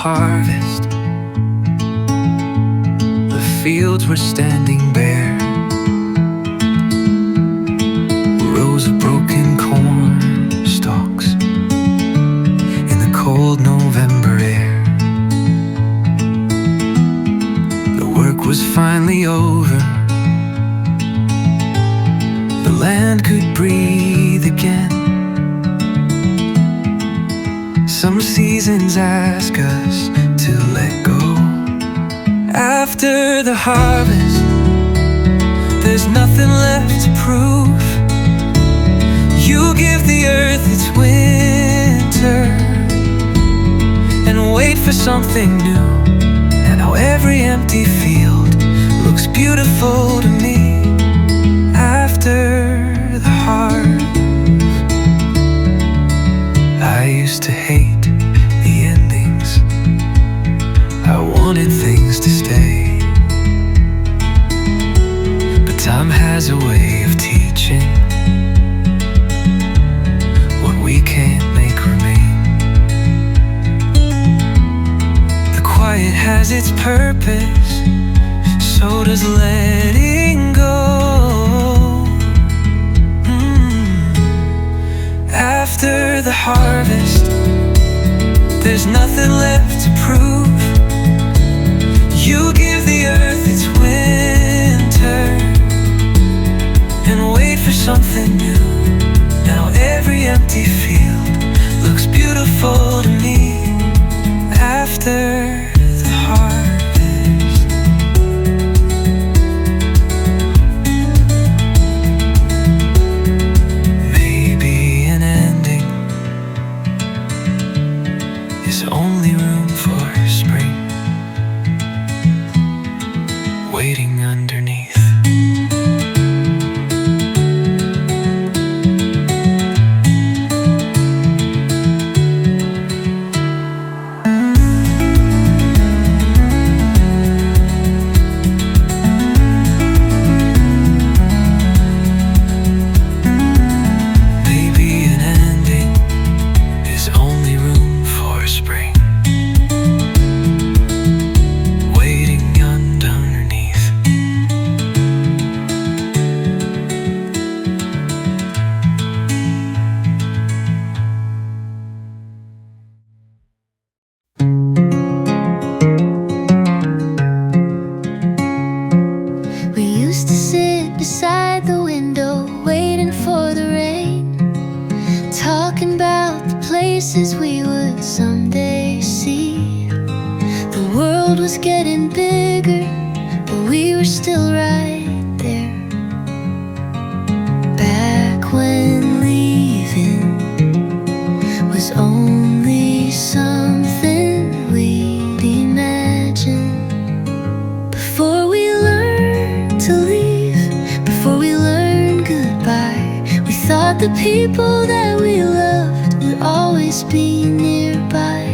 harvest, the fields were standing bare. Rows of broken corn stalks in the cold November air. The work was finally over. The land could breathe again. Some seasons ask us to let go. After the harvest, there's nothing left to prove. You give the earth its winter and wait for something new. And now every empty field looks beautiful to me. After the harvest, I used to hate the endings. I wanted things to stay, but time has a way of teaching what we can't make remain. The quiet has its purpose, so does letting go. After the harvest, there's nothing left to prove. You give the earth its winter and wait for something new. Now every empty field looks beautiful to me. After the harvest, only room for spring waiting underneath. We would someday see. The world was getting bigger, but we were still right there. Back when leaving was only something we'd imagine. Before we learned to leave, before we learned goodbye, we thought the people that we loved would always be nearby.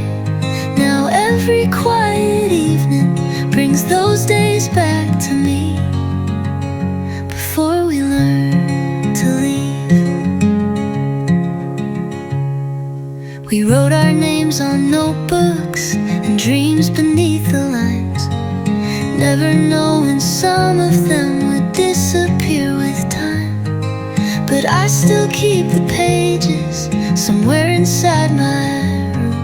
Now every quiet evening brings those days back to me. Before we learn to leave, we wrote our names on notebooks and dreams beneath the lines, never knowing some of them would disappear with time. But I still keep the pages somewhere inside my room.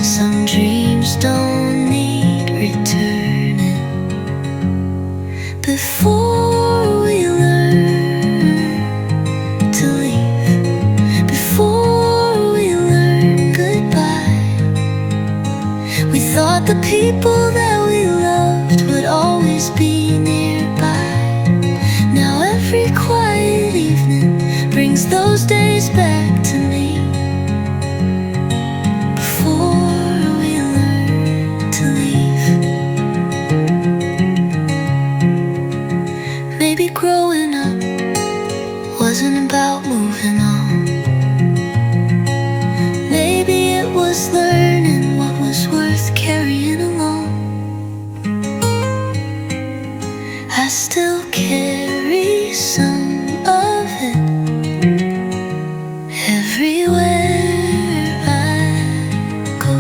Some dreams don't need returning. Before we learn to leave, before we learn goodbye, we thought the people that we loved would always be nearby. Now every quiet evening brings those days back to me. Before we learn to leave, maybe growing up wasn't about moving on. Maybe it was learning what was worth carrying along. I still carry some of it everywhere I go.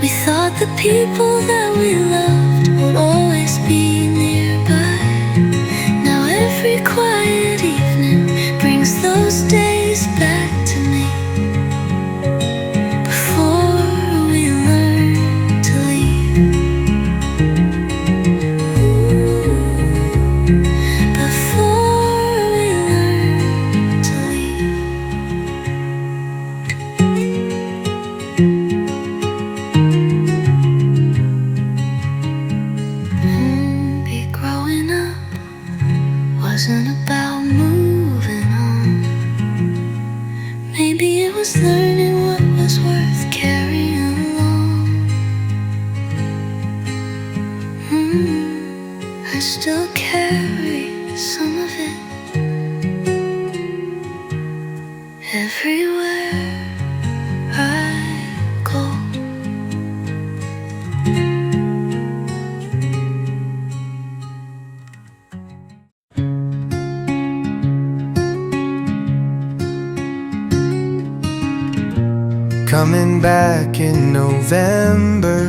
We thought the people that we loved would always be nearby. Now every quiet evening brings those days back to me. Before we learn to leave, before we learn to leave. Be growing up wasn't about moving on. Maybe it was learning what was worth carrying along. I still carry some of it everywhere I go. Coming back in November,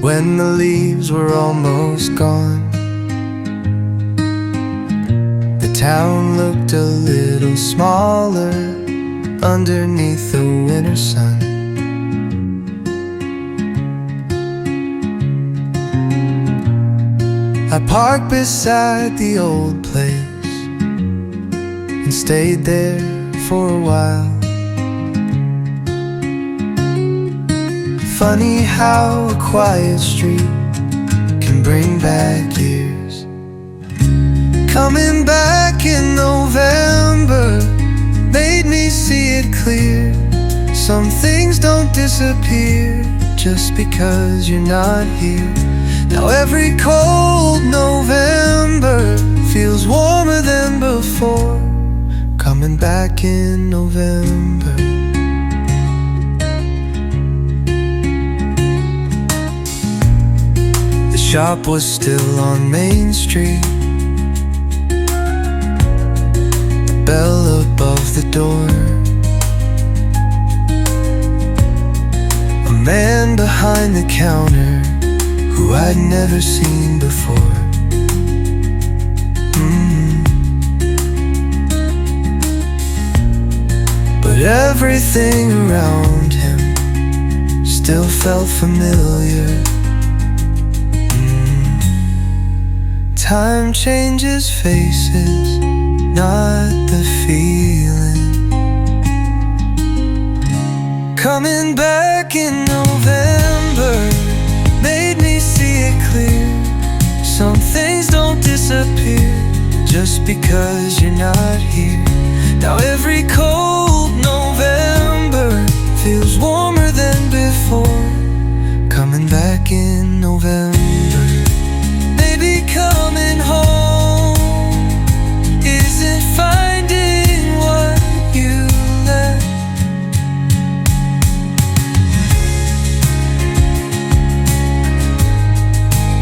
when the leaves were almost gone. The town looked a little smaller underneath the winter sun. I parked beside the old place and stayed there for a while. Funny how a quiet street can bring back years. Coming back in November made me see it clear. Some things don't disappear just because you're not here. Now every cold November feels warmer than before. Coming back in November. The shop was still on Main Street. The bell above the door. A man behind the counter who I'd never seen before. But everything around him still felt familiar. Time changes faces, not the feeling. Coming back in November made me see it clear. Some things don't disappear just because you're not here. Now every cold November feels warmer than before. Coming back in November. Maybe coming home isn't finding what you left.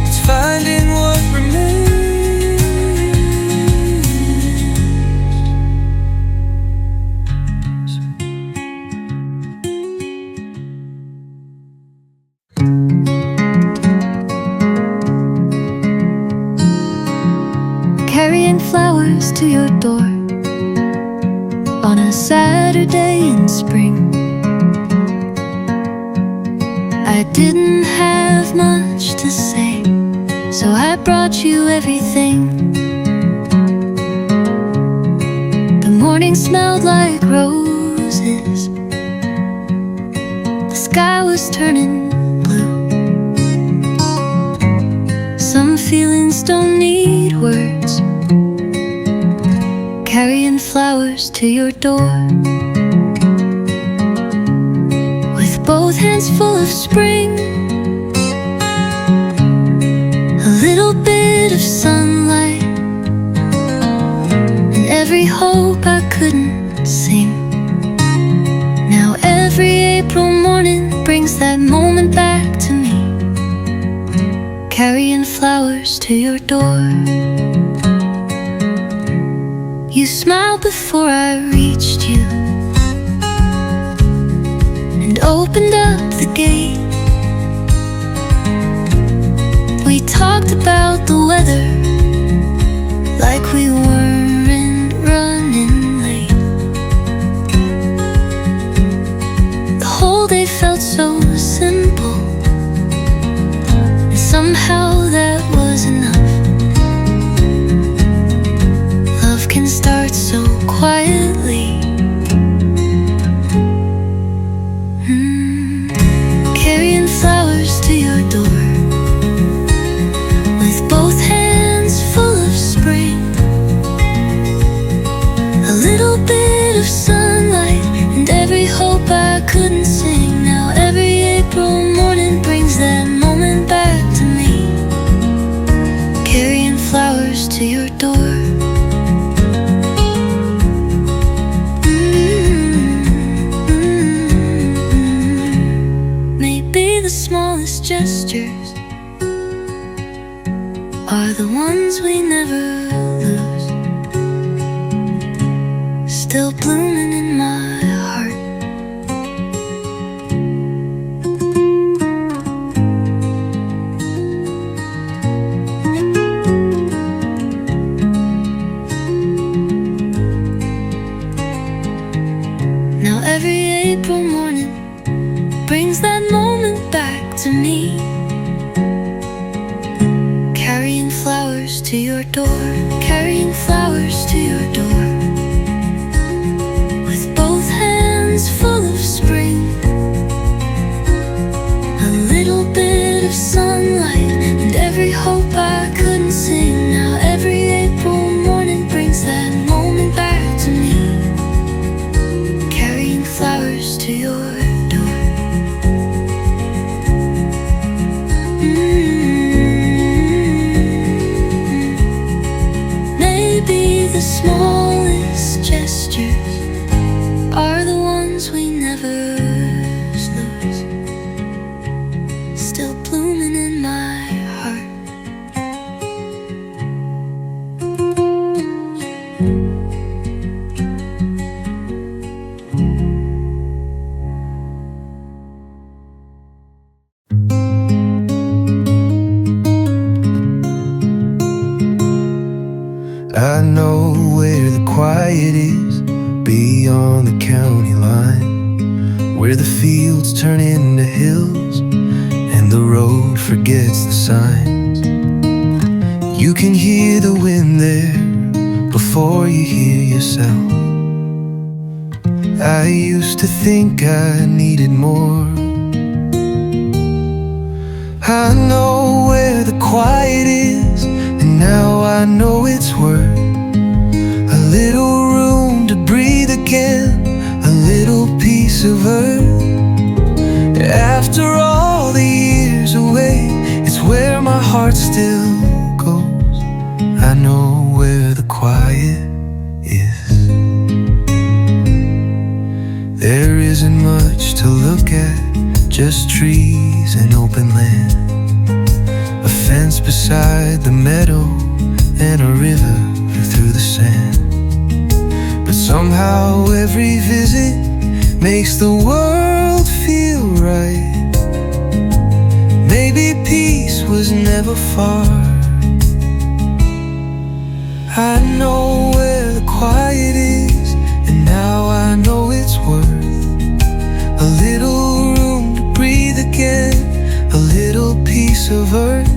It's finding what remains. Carrying flowers to your door on a Saturday in spring. I didn't have much to say, so I brought you everything. The morning smelled like roses. The sky was turning blue. Some feelings don't need words. Carrying flowers to your door with both hands full of spring. A little bit of sunlight and every hope I couldn't sing. Now every April morning brings that moment back to me. Carrying flowers to your door. You smiled before I reached you, and opened up the gate. We talked about the weather like we weren't running late. The whole day felt so simple, and somehow that was enough. Love can start so quietly. Carrying flowers to your door with both hands full of spring. A little bit of sunlight and every hope I couldn't sing. Now every April morning brings that moment back to me. Carrying flowers to your door. Maybe the smallest gestures are the ones we never lose, still blooming in my heart. Now every April morning brings that moment back to me. Carrying flowers to your door, carrying flowers to your door, with both hands full of spring. A little bit of sunlight and every hope I couldn't sing. Now every April morning brings that moment back to me. Carrying flowers to your door. Maybe the smallest gestures are the ones we never lose, still blooming in my heart. I know where the quiet is, beyond the county line, where the fields turn into hills and the road forgets the signs. You can hear the wind there before you hear yourself. I used to think I needed more. I know where the quiet is, and now I know it's worth a little room to breathe again, a little piece of earth. After all the years away, it's where my heart still goes. I know where the quiet is. There isn't much to look at, just trees and open land, a fence beside the meadow, and a river through the sand. But somehow every visit makes the world feel right. Maybe peace was never far. I know where the quiet is, and now I know it's worth a little room to breathe again, a little piece of earth.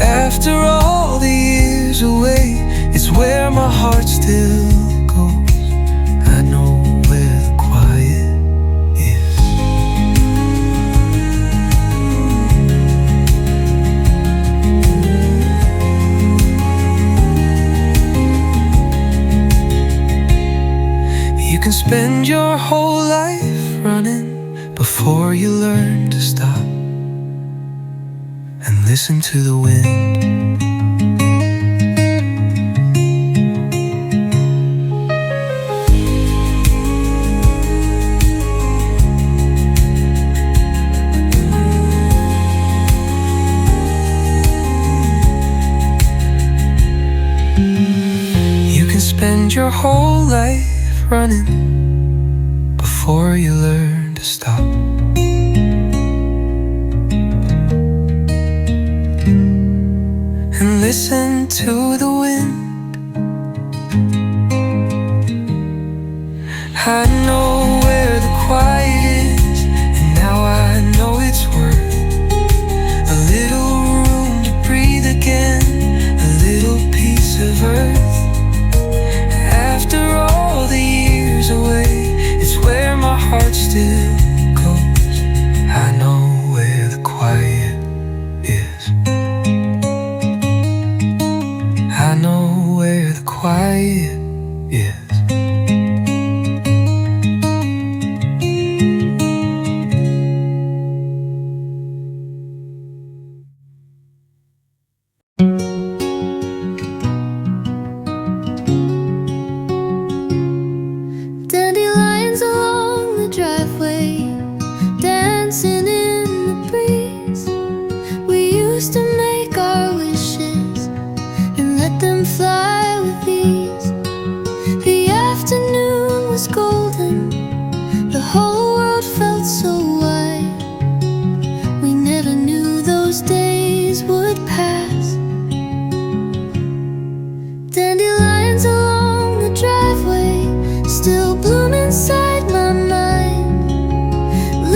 After all the years away, it's where my heart still goes. I know where the quiet is. You can spend your whole life running before you learn to stop and listen to the wind. You can spend your whole life running before you learn to to stop. And listen to the wind. I know where the quiet is, and now I know it's worth a little room to breathe again, a little piece of earth. After all the years away, it's where my heart still goes. I know where the quiet is. I know where the quiet is. Dandelions along the driveway, dancing in the breeze. We used to make our wishes and let them fly with ease. The afternoon was golden, the whole world felt so wide. We never knew those days would pass. Dandelions along the driveway still bloom inside my mind.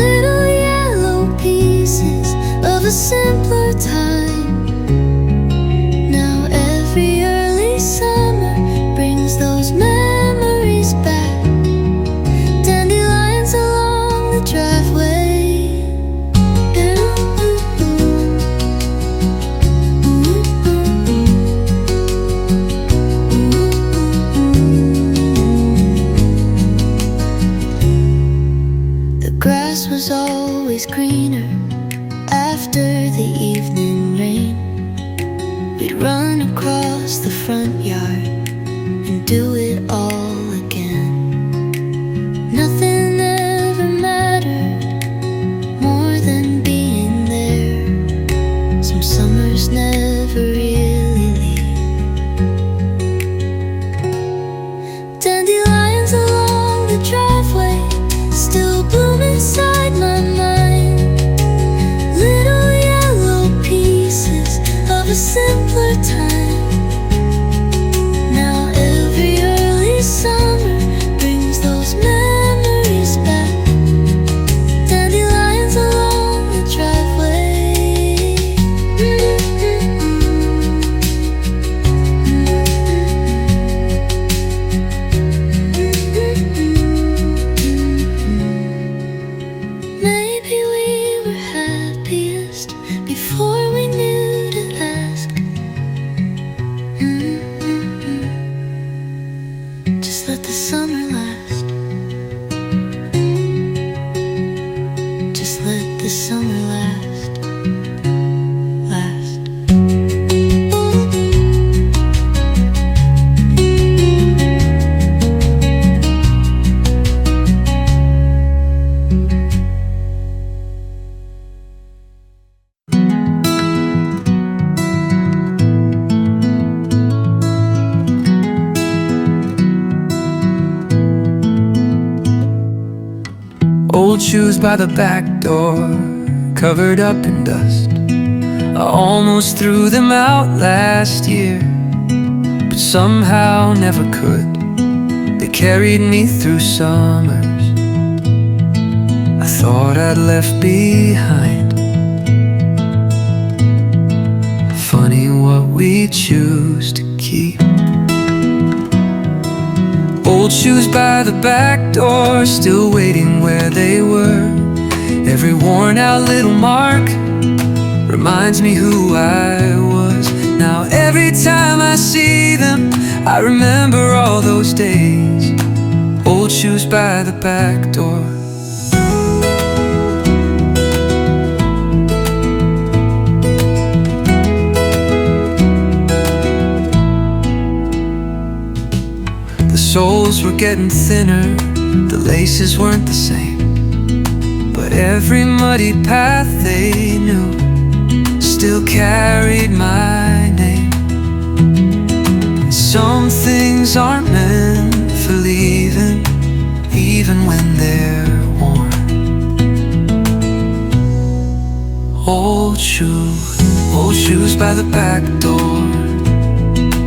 Little yellow pieces of a simpler time. Now every early summer brings those memories back. Dandelions along the driveway. The grass was always greener after the evening rain. We'd run across the front yard and do it all again. Nothing ever mattered more than being there. Some summers never really leave. Dandelions along the driveway still bloom inside my mind. Little yellow pieces of a simpler time. Now every early summer brings those memories back. Dandelions along the driveway. Maybe we were happiest before we knew to ask. Just let the summer last. Just let the summer last. Last. Old shoes by the back door, covered up in dust. I almost threw them out last year, but somehow never could. They carried me through summers I thought I'd left behind. Funny what we choose to keep. Old shoes by the back door, still waiting where they were. Every worn out little mark reminds me who I was. Now every time I see them, I remember all those days. Old shoes by the back door. The soles were getting thinner, the laces weren't the same, but every muddy path they knew still carried my name. Some things aren't meant for leaving, even when they're worn. old shoes by the back door,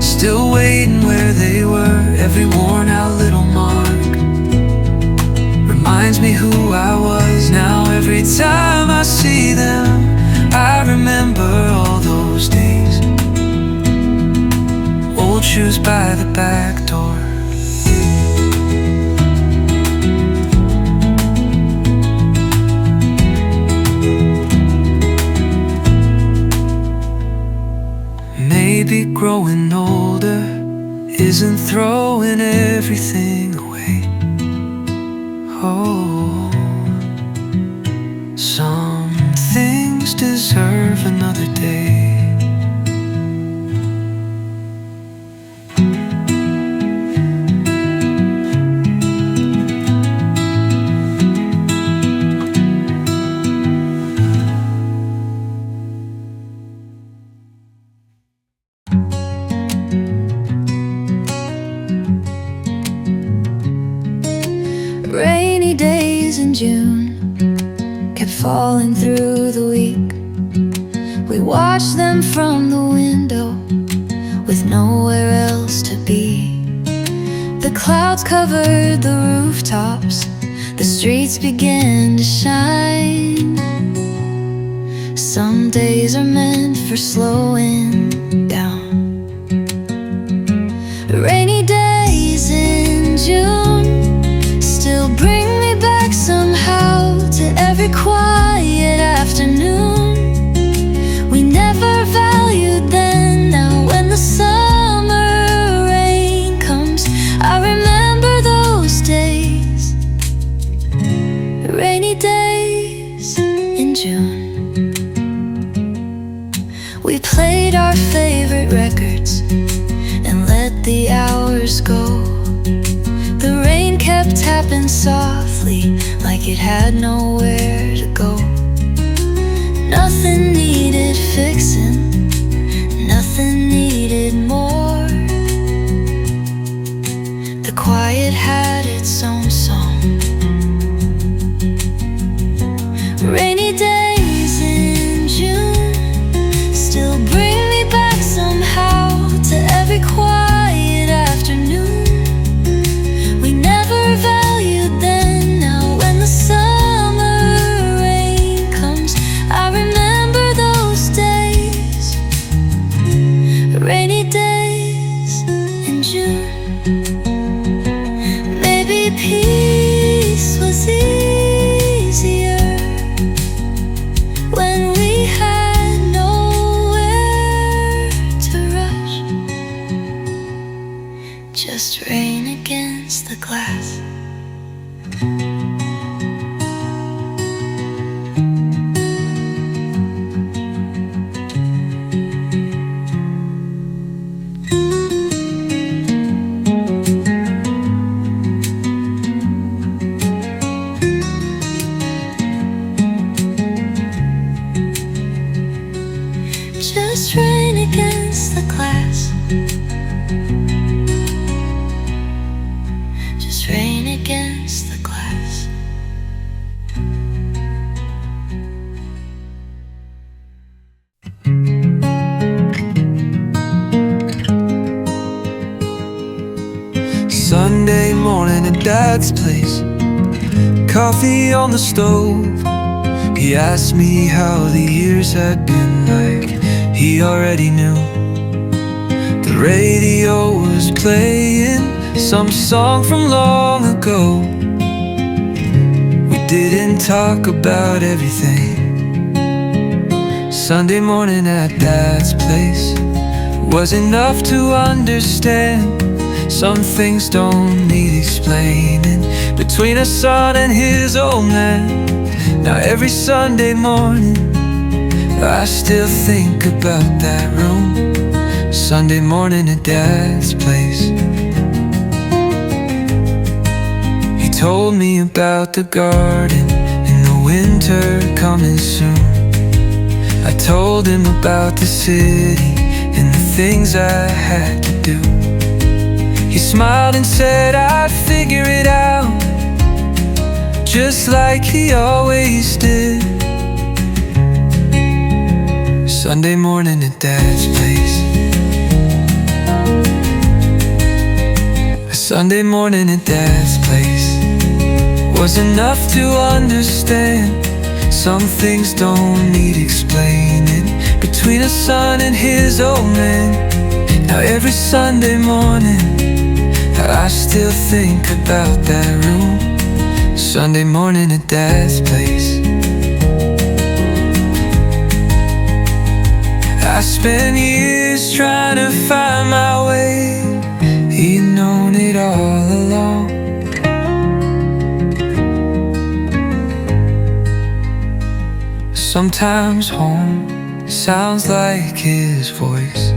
still waiting where they were. Every worn out little mark reminds me who I was. Now every time I see them, I remember all those days. Old shoes by the back door. Maybe growing older isn't throwing everything away. Oh, some things deserve another day. Rainy days in June kept falling through the week. We watched them from the window with nowhere else to be. The clouds covered the rooftops, the streets began to shine. Some days are meant for slowing down. Rainy days in June still bring me back somehow to every quiet afternoon. We never valued then. Now when the summer rain comes, I remember those days. Rainy days in June. We played our favorite records and let the hours go. The rain kept tapping softly like it had nowhere to go. Nothing needed fixing, nothing needed more. The quiet had its own song. Rainy days in June still bring me back somehow to every quiet afternoon. We never valued then. Now when the summer rain comes, I remember those days. Rainy days in June. Maybe peace was easier when we had nowhere to rush. Just rain against the glass. Just rain against the glass. Just rain against the glass. Sunday morning at Dad's place, coffee on the stove. He asked me how the years had been like. He already knew. The radio was playing some song from long ago. We didn't talk about everything. Sunday morning at Dad's place was enough to understand. Some things don't need explaining between a son and his old man. Now every Sunday morning I still think about that room. Sunday morning at Dad's place. He told me about the garden and the winter coming soon. I told him about the city and the things I had to do. He smiled and said I'd figure it out, just like he always did. Sunday morning at Dad's place. A Sunday morning at Dad's place was enough to understand. Some things don't need explaining. Between a son and his old man. Now every Sunday morning I still think about that room. Sunday morning at Dad's place. I spent years trying to find my way. He'd known it all along. Sometimes home sounds like his voice.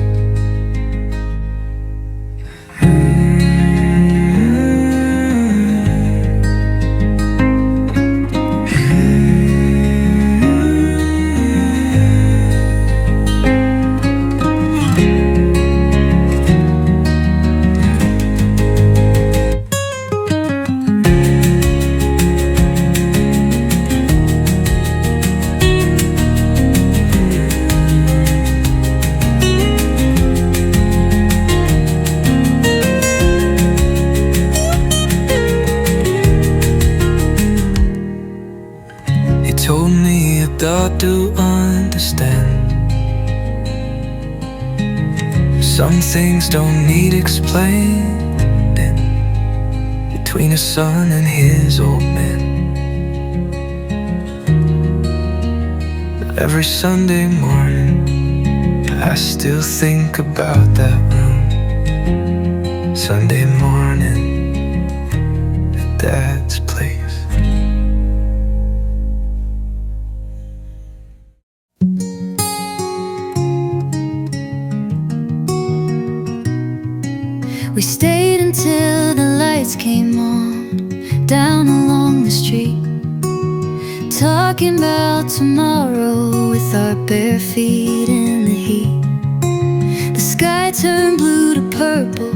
Told me I thought to understand. Some things don't need explaining. Between a son and his old man. Every Sunday morning I still think about that room. Sunday morning at Dad's place. We stayed until the lights came on, down along the street, talking about tomorrow with our bare feet in the heat. The sky turned blue to purple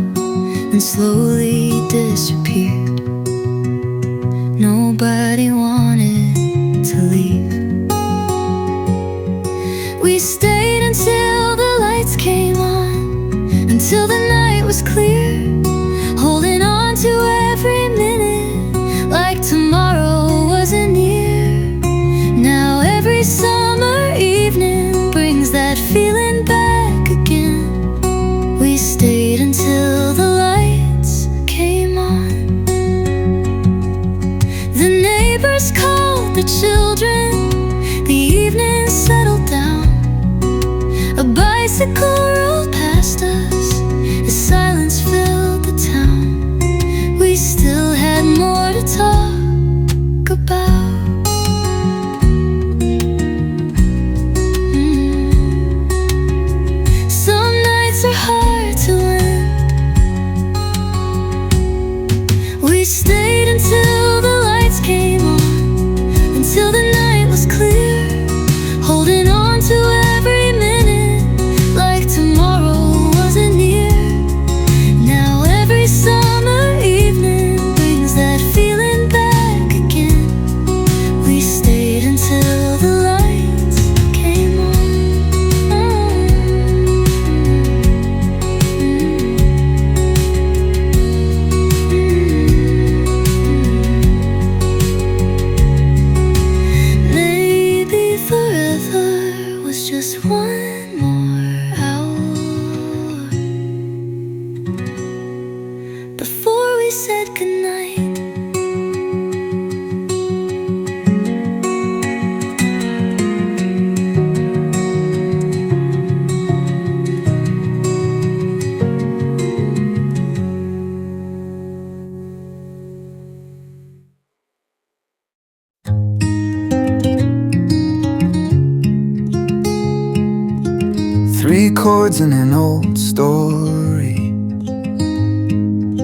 and slowly disappeared. Nobody wanted to leave. We stayed until the lights came on, until the night was clear, holding on to every minute like tomorrow wasn't near. Now every summer evening brings that feeling back again. We stayed until the lights came on. The neighbors called the children, the evening settled down. A bicycle rolled past us, silence filled the town. We still had more to talk about. Some nights are hard to win. We stayed until the lights came on, until the night was clear, holding on to every minute like tomorrow wasn't near. Now every summer evening brings that feeling back again. We stayed until the lights came on. Maybe forever was just one more hour before we said goodnight. Three chords in an old story.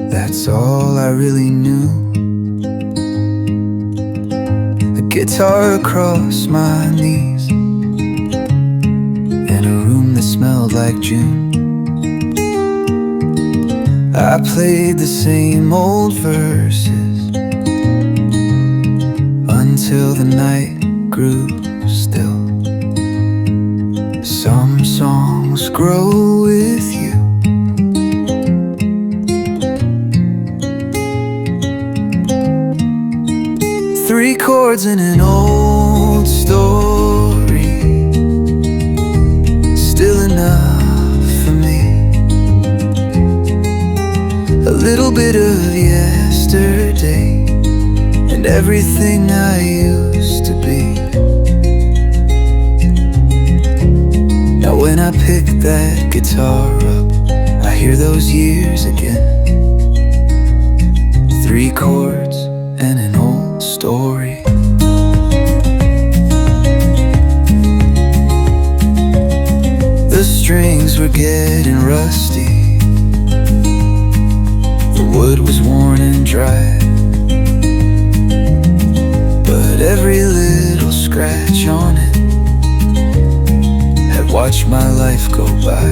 That's all I really knew. The guitar across my knees, in a room that smelled like June. I played the same old verses until the night grew still. Some grow with you. Three chords in an old story, still enough for me. A little bit of yesterday and everything I used to be. Now when I pick that guitar up, I hear those years again. Three chords and an old story. The strings were getting rusty, the wood was worn and dry, but every little scratch on it had watched my life go by.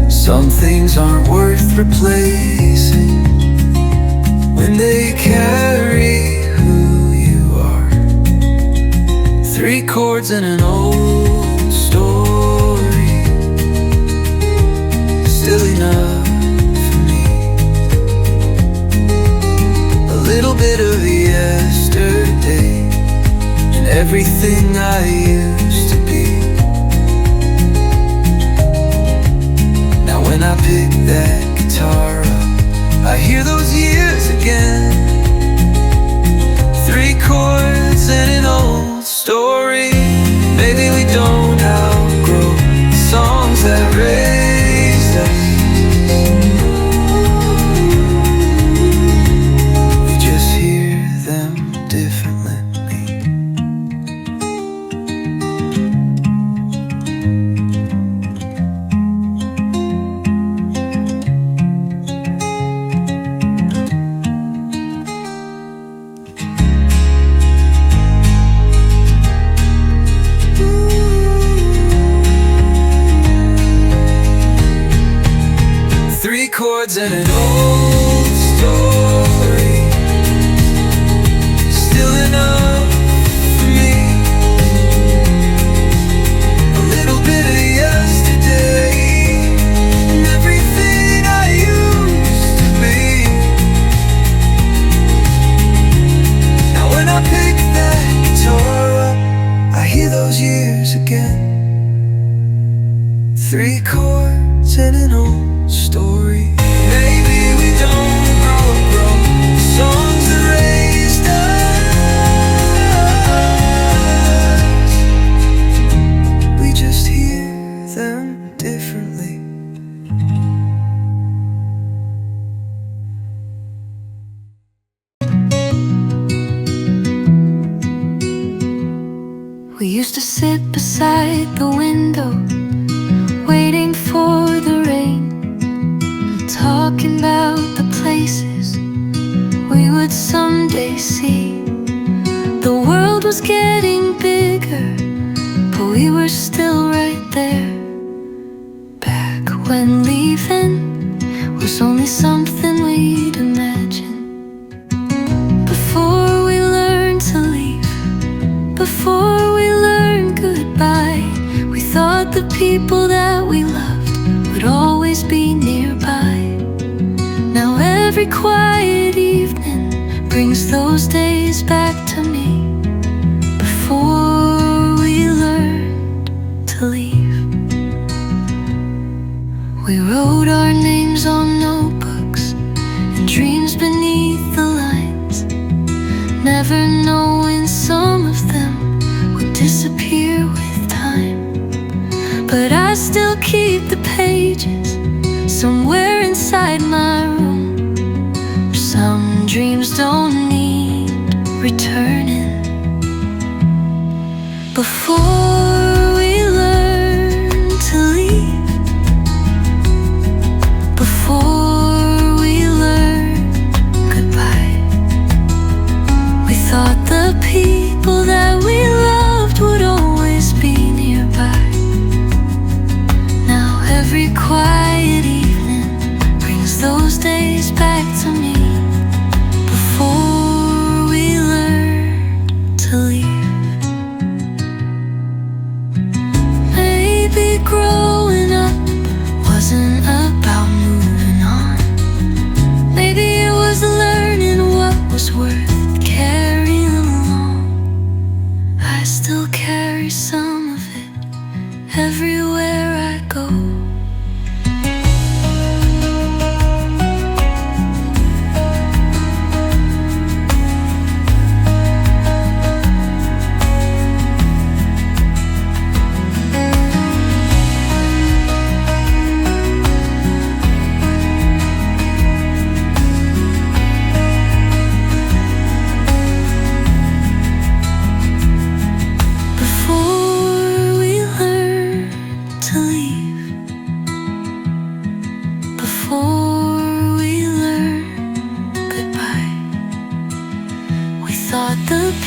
Some things aren't worth replacing when they carry who you are. Three chords and an old story, still enough for me. A little bit of yesterday and everything I used to be. Now when I pick that guitar up, I hear those years again. Three chords and an old story. Maybe we don't outgrow the songs that raised us. We just hear them differently. 3 chords and an old story, still enough for me. A little bit of yesterday and everything I used to be. Now when I pick that guitar up, I hear those years again. 3 chords and an old story. Maybe we don't grow songs that raised us. We just hear them differently. We used to sit beside the window, waiting for the rain, talking about the places we would someday see. The world was getting bigger, but we were still right there. Back when leaving was only something we'd imagine. Before we learned to leave, before we learned goodbye, we thought the people that we loved would always be nearby. Now every quiet evening brings those days back to me. Before we learned to leave, we wrote our names on notebooks and dreams beneath the lines, never knowing some of them would disappear with time. But I still keep the pages somewhere inside my room. Some dreams don't need returning. Before we learn to leave, before we learn goodbye, we thought the people that we loved would always be nearby. Now every quiet evening brings those days back to me. Before we learned to leave.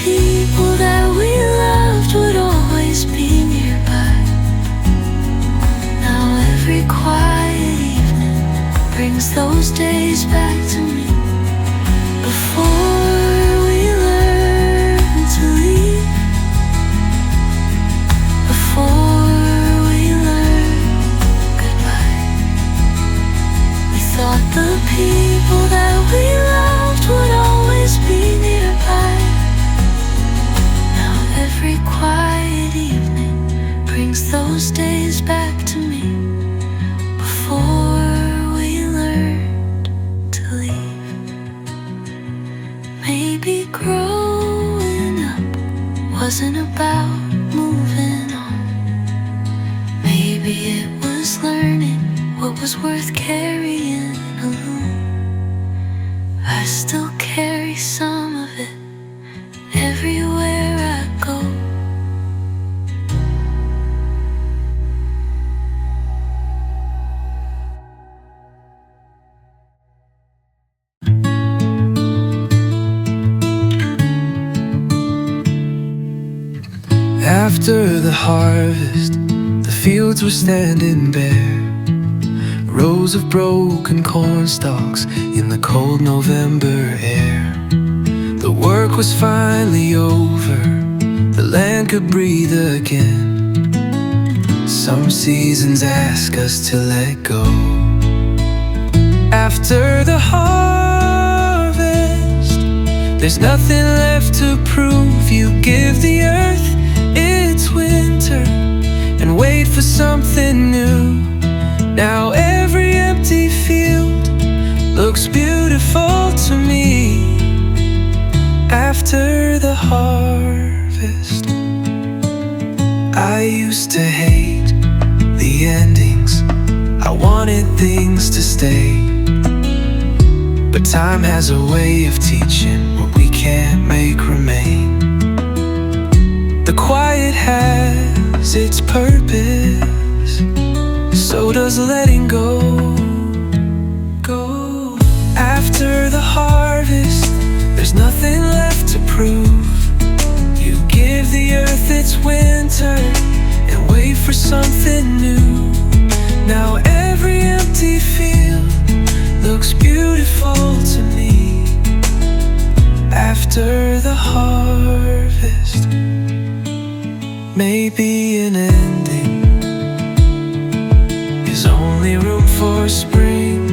people that we loved would always be nearby. Now every quiet evening brings those days back to me. Before we learn to leave, before we learn goodbye, we thought the people that we loved would always be nearby. Now every quiet evening brings those days back to me. Before we learned to leave, maybe growing up wasn't about moving on. Maybe it was learning what was worth carrying alone. I still carry some of it everywhere I go. After the harvest, the fields were standing bare. Rows of broken corn stalks in the cold November air. The work was finally over, the land could breathe again. Some seasons ask us to let go. After the harvest, there's nothing left to prove. You give the earth its winter and wait for something new. Now every empty field looks beautiful to me. After the harvest, I used to hate the endings. I wanted things to stay, but time has a way of teaching what we can't make remain. The quiet has its purpose, so does letting go. After the harvest, there's nothing left to prove. You give the earth its winter and wait for something new. Now every empty field looks beautiful to me. After the harvest, maybe an ending is only room for spring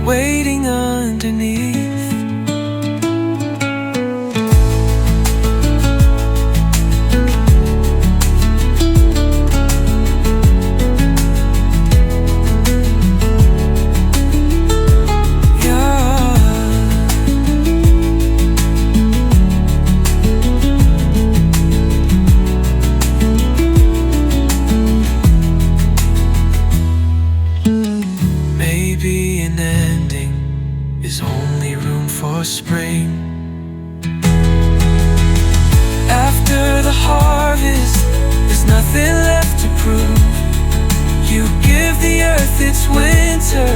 waiting underneath. Spring. After the harvest, there's nothing left to prove. You give the earth its winter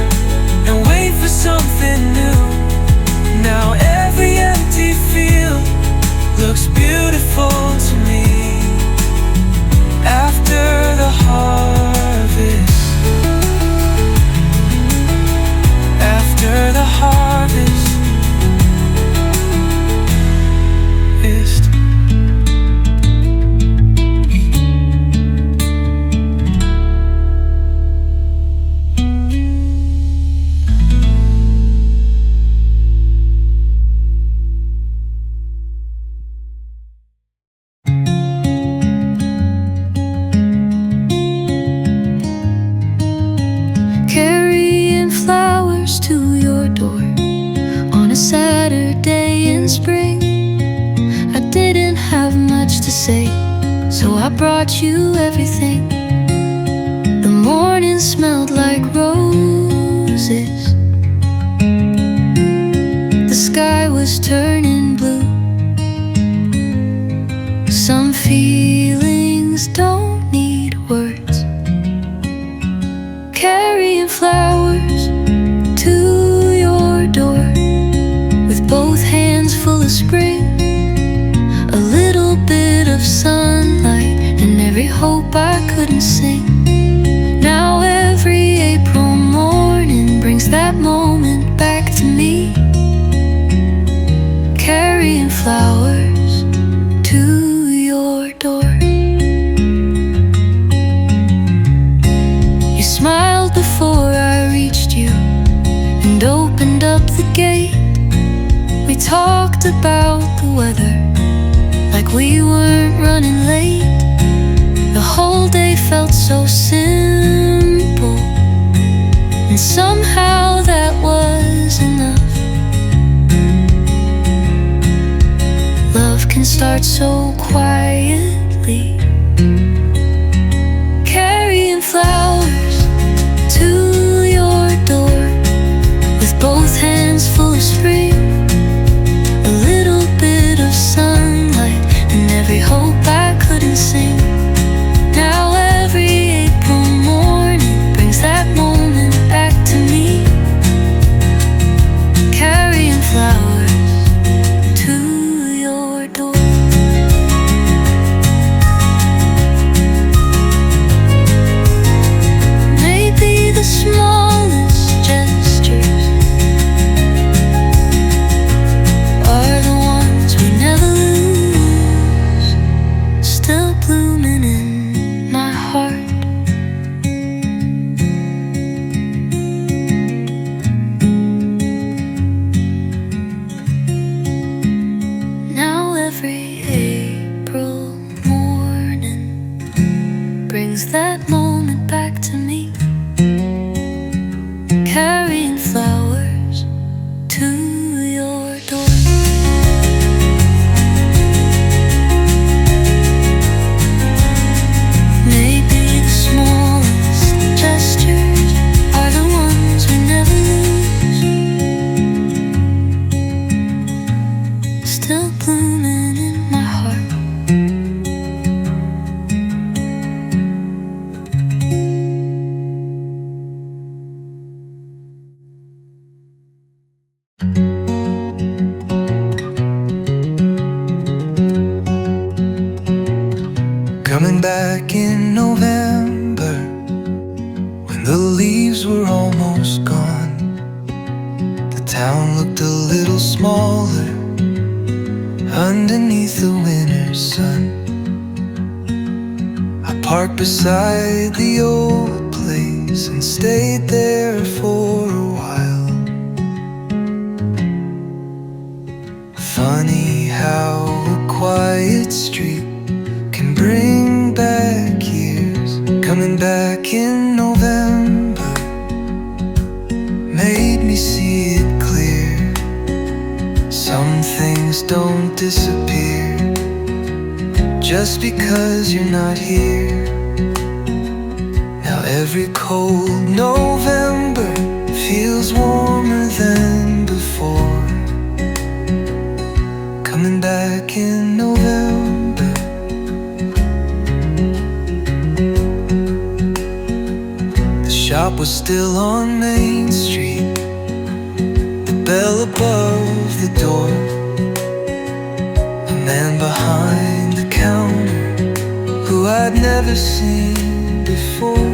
and wait for something new. Now every empty field looks beautiful to me. After the harvest, after the harvest, carrying flowers to your door on a Saturday in spring. I didn't have much to say, so I brought you everything. The morning smelled like roses. The sky was turning blue. Some feelings don't need words. Carrying flowers to your door with both hands full of spring. talked about the weather like we weren't running late. The whole day felt so simple, and somehow that was enough. Love can start so quietly, carrying flowers to your door with both hands full of spring, a little bit of sunlight, and every hope I couldn't sing. Now every April morning brings that moment back to me, carrying flowers to your door. Maybe the smallest gestures are the ones we never lose, still blooming in my heart. Now every April morning brings that moment back to me, carrying flowers to your door. Maybe the smallest gestures are the ones we never lose, still blooming in my heart. Coming back in November, when the leaves were almost gone, the town looked a little smaller underneath the winter sun. I parked beside the old place and stayed there for a while. Funny how a quiet street can bring back years. Coming back in November made me see it clear. Some things don't disappear just because you're not here. Now every cold November feels warmer than before. Coming back in November, the shop was still on Main Street, the bell above the door, a man behind the counter who I'd never seen before.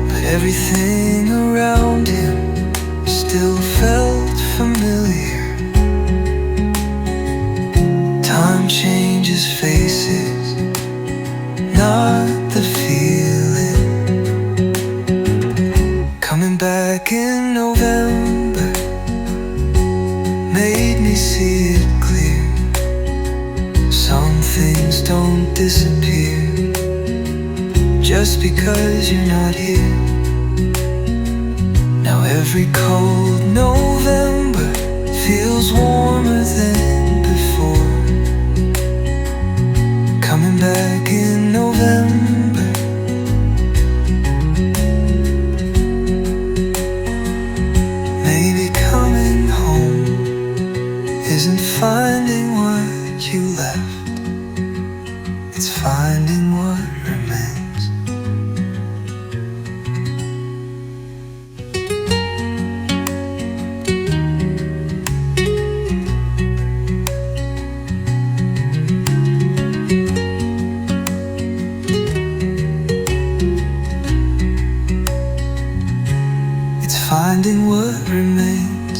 But everything around him still felt familiar. Time changes faces, not the feeling. Coming back in November made me see it clear. Some things don't disappear just because you're not here. Now every cold November feels warmer than before. Coming back in November, maybe coming home isn't finding what you left, it's finding what remains. Finding what remains.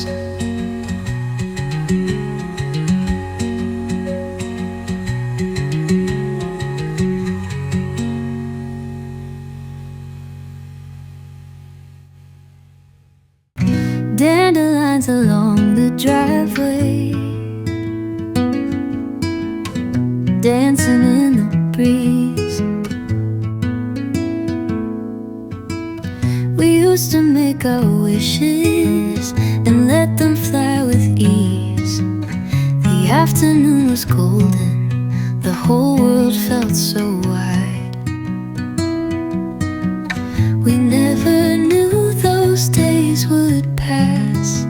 dancing in the breeze. We used to make our wishes and let them fly with ease. The afternoon was golden, the whole world felt so wide. We never knew those days would pass.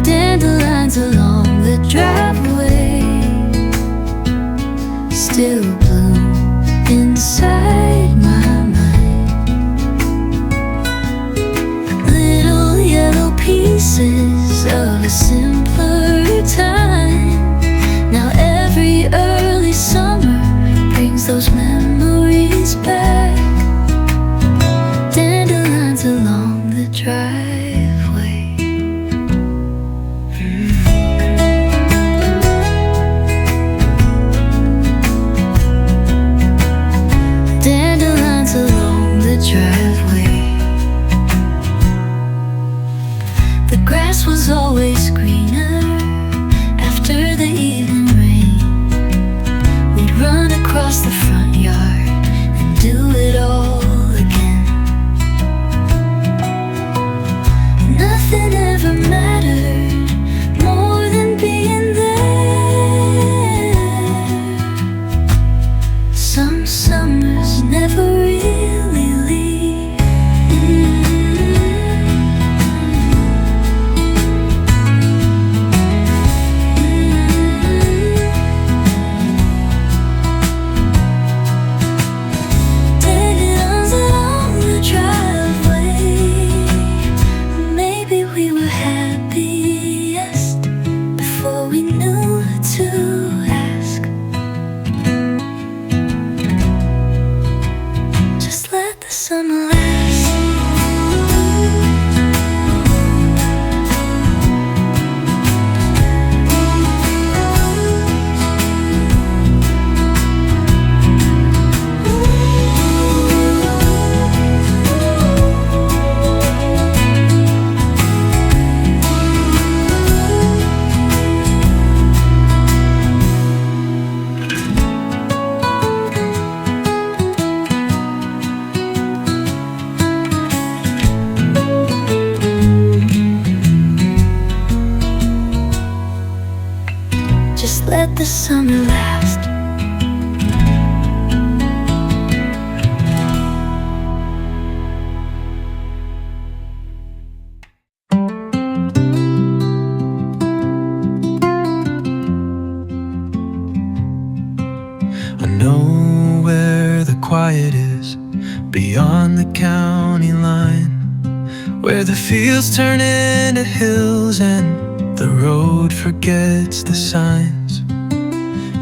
Dandelions along the driveway still bloom inside my mind. Little yellow pieces of a simpler time. Now every early summer brings those memories back. Dandelions along the driveway. Dandelions along the driveway. The grass was always greener after the evening rain. We'd run across the front yard and do it all again. Nothing ever mattered more than being there. Some summers never really leave. Dandelions along the driveway. Maybe we were happiest before we knew to ask. Just let the summer last. Just let the summer last. I know where the quiet is, beyond the county line, where the fields turn into hills and the road forgets the signs.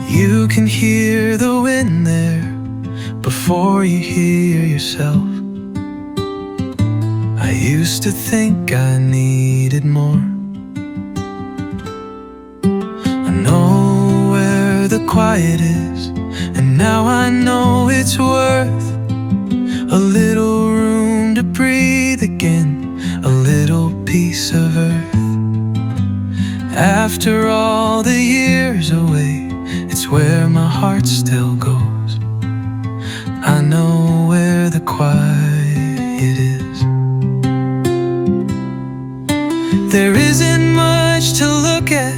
You can hear the wind there before you hear yourself. I used to think I needed more. I know where the quiet is, and now I know it's worth a little room to breathe again, a little piece of earth. After all the years away, it's where my heart still goes. I know where the quiet is. There isn't much to look at,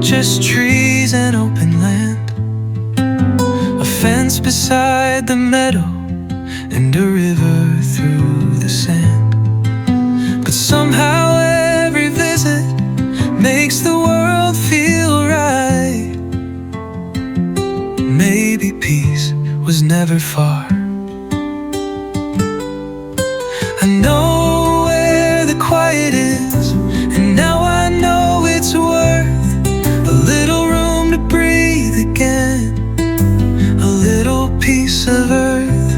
just trees and open land, a fence beside the meadow, and a river through the sand. But somehow every visit makes the world feel right. Maybe peace was never far. I know where the quiet is, and now I know it's worth a little room to breathe again, a little piece of earth.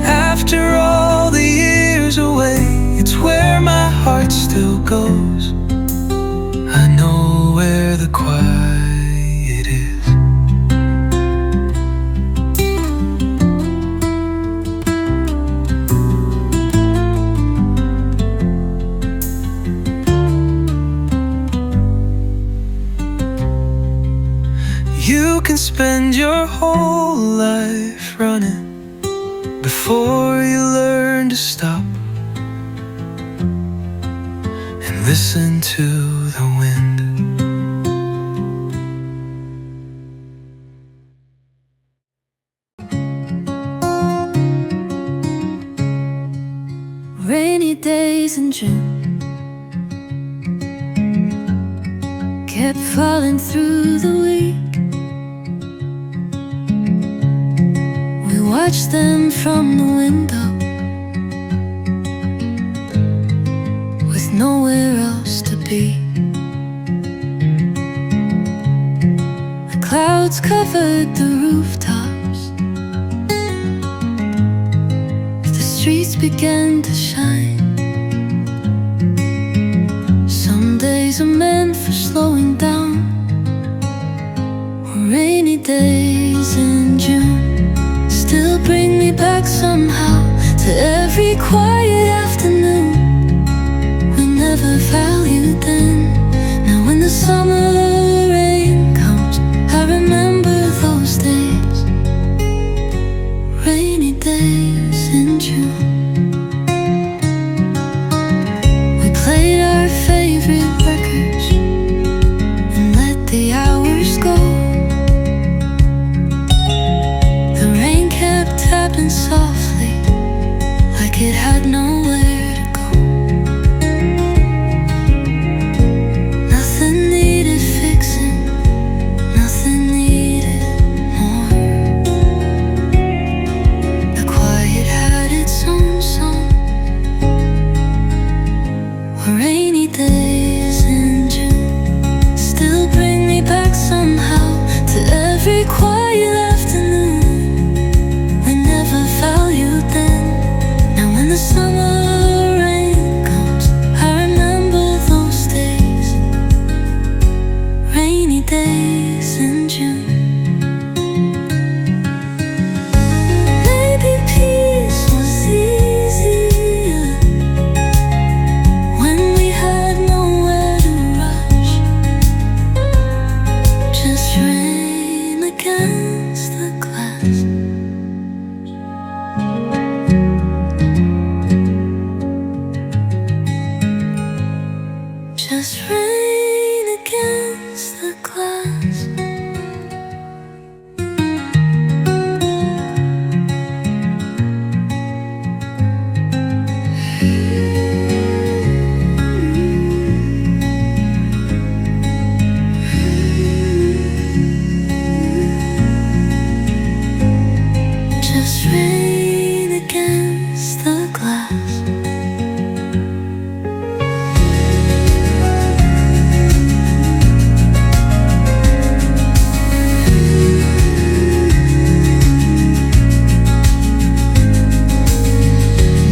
After all the years away, it's where my heart still goes. I know where the quiet is. you can spend your whole life running before you learn to stop and listen to the wind. Rainy days in June kept falling through the week. We watched them from the window with nowhere else to be. The clouds covered the rooftops, the streets began to shine. Some days are meant for slowing down. Rainy days in June still bring me back somehow to every quiet afternoon we never valued then. Now when the summer rain comes, I remember those days. Rainy days in June. We played our favorite records and let the hours go. The rain kept tapping softly like it had nowhere to go. Nothing needed fixing, nothing needed more. The quiet had its own song. Rainy days in June still bring me back somehow to every quiet afternoon we never valued then. Now when the summer rain comes, I remember those days. Rainy days in June. Maybe peace was easier when we had nowhere to rush. Just rain against the glass. Just rain against the glass. Just rain against the glass.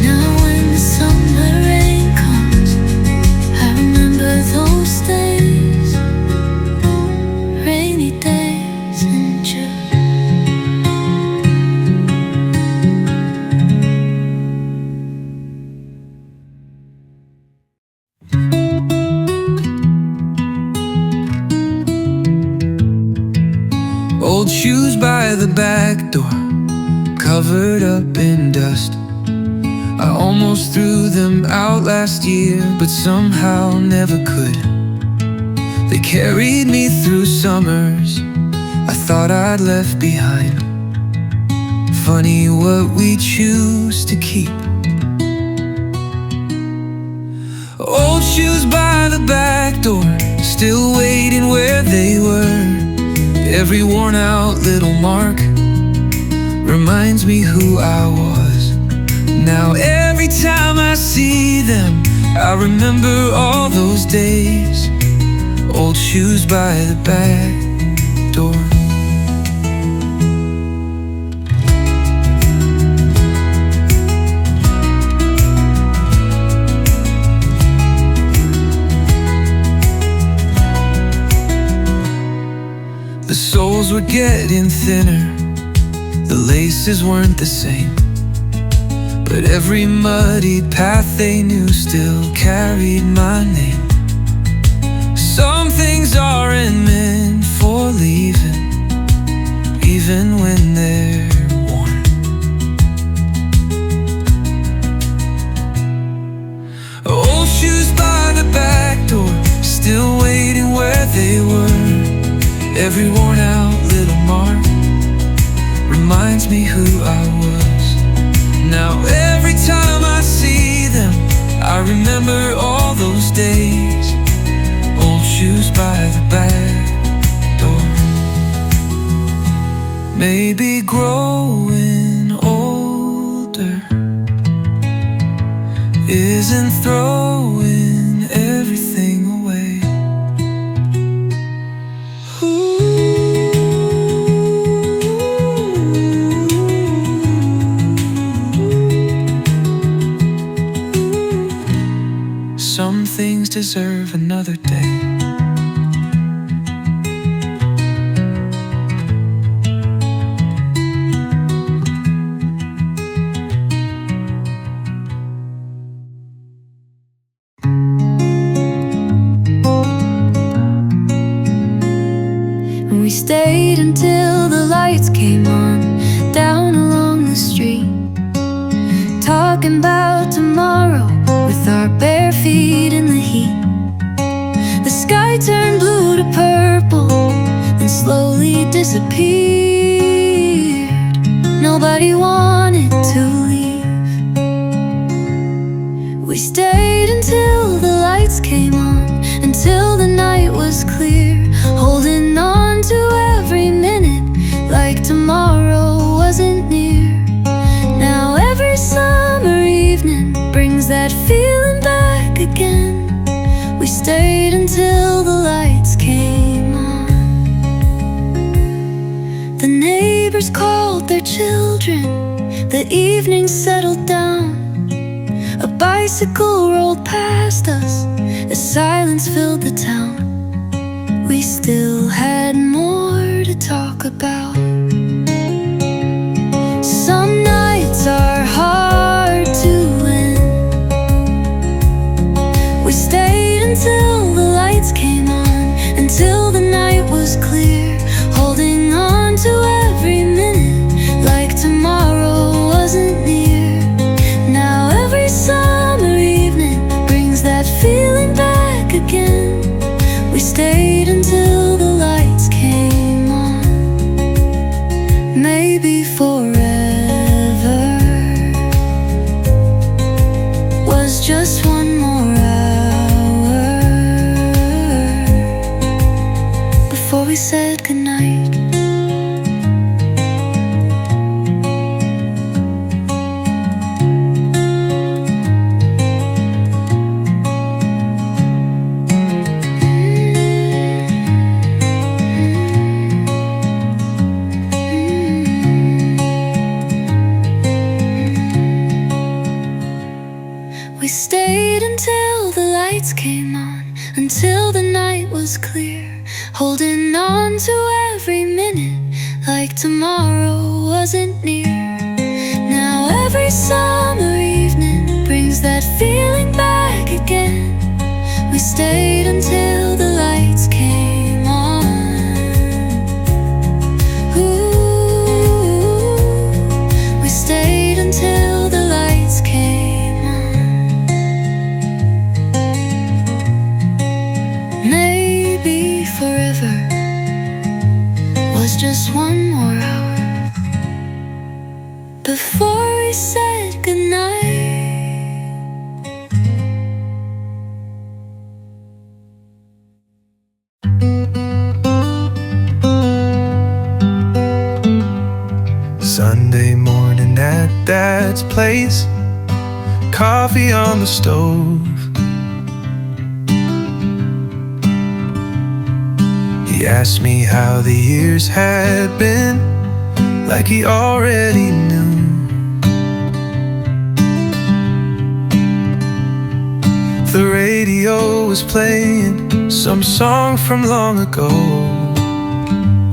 Now when the summer rain comes, I remember those days. Rainy days in June. Old shoes by the back door, covered up in dust. I almost threw them out last year, but somehow never could. They carried me through summers I thought I'd left behind. Funny what we choose to keep. Old shoes by the back door, still waiting where they were. Every worn out little mark reminds me who I was. Now every time I see them, I remember all those days. Old shoes by the back door. The soles were getting thinner, the laces weren't the same, but every muddied path they knew still carried my name. Some things aren't meant for leaving, they were. Every worn out little mark reminds me who I was. Now every time I see them, I remember all those days. Old shoes by the back door. Maybe growing older isn't throwing everything away. Some things deserve another day. We stayed until the lights came on down along the street, talking about tomorrow with our bare feet in the heat. The sky turned blue to purple and slowly disappeared. Nobody wanted to leave. We stayed until the lights came on, until the night was clear, holding on to every minute like tomorrow wasn't near. Now every summer evening brings that feeling back again. We stayed until the lights came on. The neighbors called their children, the evening settled down. A bicycle rolled past us as silence filled the town. We still had more to talk about. Some nights are hard to win. We stayed until the lights came on, until the night was clear, holding on to every minute like tomorrow wasn't near. Now every summer evening brings that feeling back again. We stayed until the lights came on. Maybe forever was just one more hour before we said goodnight. We stayed until the lights came on, until the night was clear, holding on to every minute like tomorrow wasn't near. Now every summer evening brings that feeling back again. We stayed until the lights came on. Ooh, we stayed until the lights came on. Maybe forever was just one more hour before we said goodnight. Sunday morning at Dad's place, coffee on the stove. He asked me how the years had been, like he already knew. The radio was playing some song from long ago.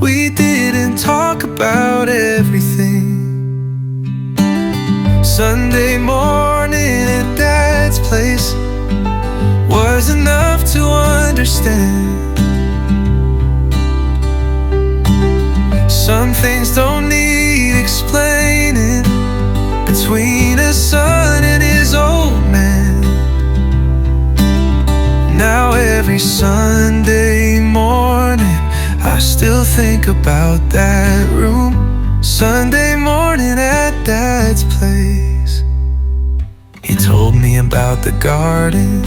We didn't talk about everything. Sunday morning at Dad's place was enough to understand. Some things don't need explaining between a son and his old man. Now every Sunday morning still think about that room, Sunday morning at Dad's place. He told me about the garden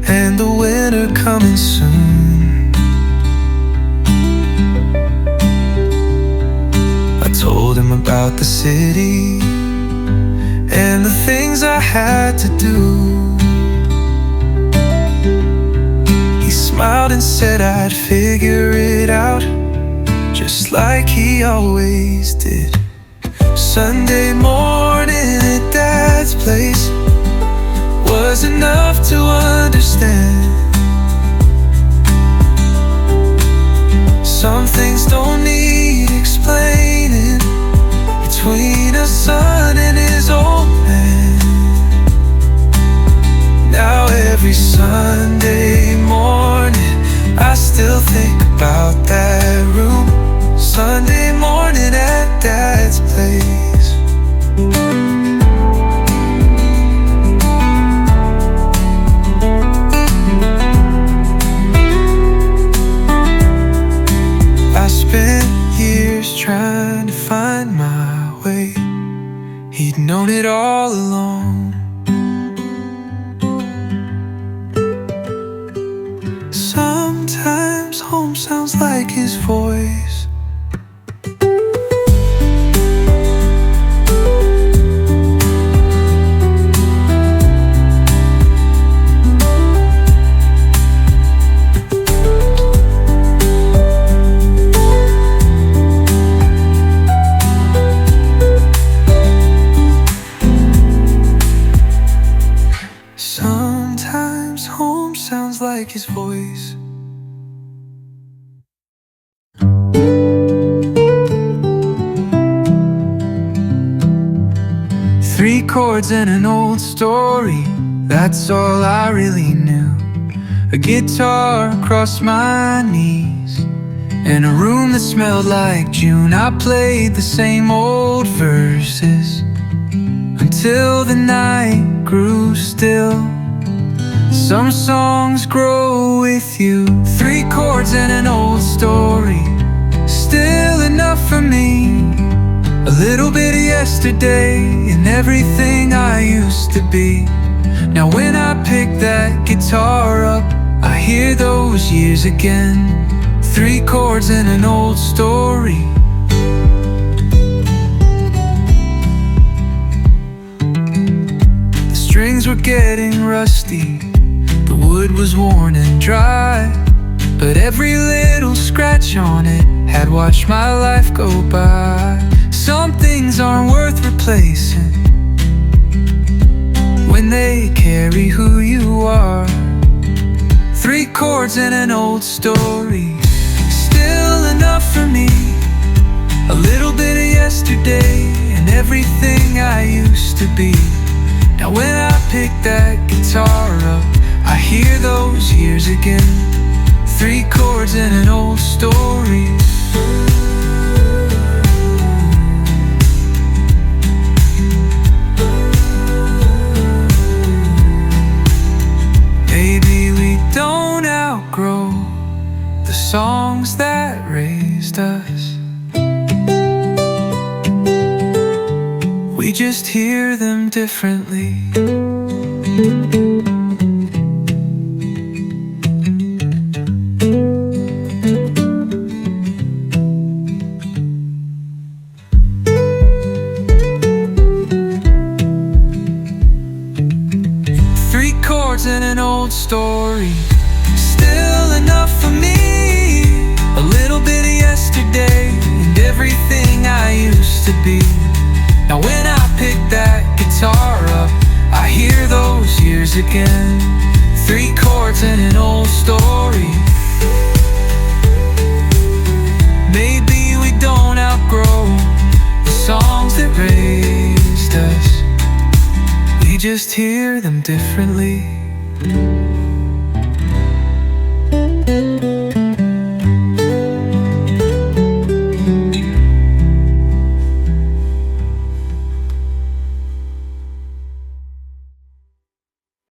and the winter coming soon. I told him about the city and the things I had to do. He smiled and said I'd figure it out, just like he always did. Sunday morning at Dad's place was enough to understand. Some things don't need explaining between a son and his old man. Now every Sunday morning I still think about that room, Sunday morning at Dad's place. I spent years trying to find my way. He'd known it all along. Sometimes home sounds like his voice. Sometimes home sounds like his voice. Three chords and an old story, that's all I really knew. A guitar across my knees, in a room that smelled like June. I played the same old verses until the night grew still. Some songs grow with you. Three chords and an old story, still enough for me. A little bit of yesterday and everything I used to be. Now when I pick that guitar up, I hear those years again. Three chords and an old story. The strings were getting rusty, the wood was worn and dry, but every little scratch on it had watched my life go by. Some things aren't worth replacing when they carry who you are. Three chords and an old story, still enough for me. A little bit of yesterday and everything I used to be. Now when I pick that guitar up, I hear those years again. Three chords and an old story. Maybe we don't outgrow the songs that raised us. We just hear them differently. Three chords and an old story, still enough for me. A little bit of yesterday and everything I used to be. Now when I pick that guitar up, I hear those years again. Three chords and an old story. Maybe we don't outgrow the songs that raised us. We just hear them differently.